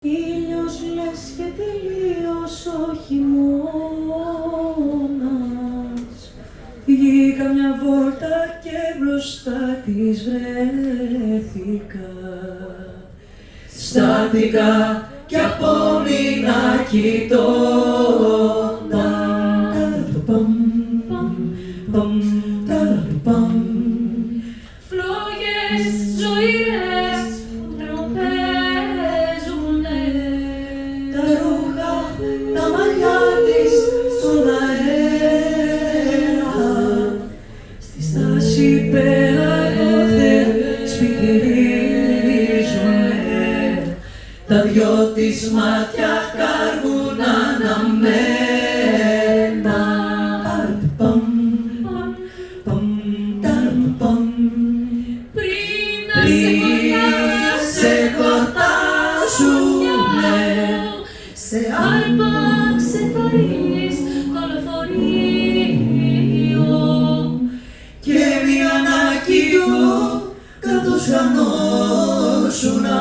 Ήλιος λες και τελείως ο χειμώνας. Βγήκα μια βόλτα και μπροστά της βρέθηκα. Στάθηκα κι απόμεινα κοιτώντας. Φλόγες ζωηρές τροπέζουνε, τα ρούχα, τα μαλλιά της στον αέρα. Στη στάση πέρα δόθε σπιχυρίζουνε, τα δυο της μάτια κάρβουν αναμένα. Πριν σε χορτάσουνε, σε άρπα ξεθαρρύνεις δολοφονείο και μια ανακοινώ καθώς χανόσουνα.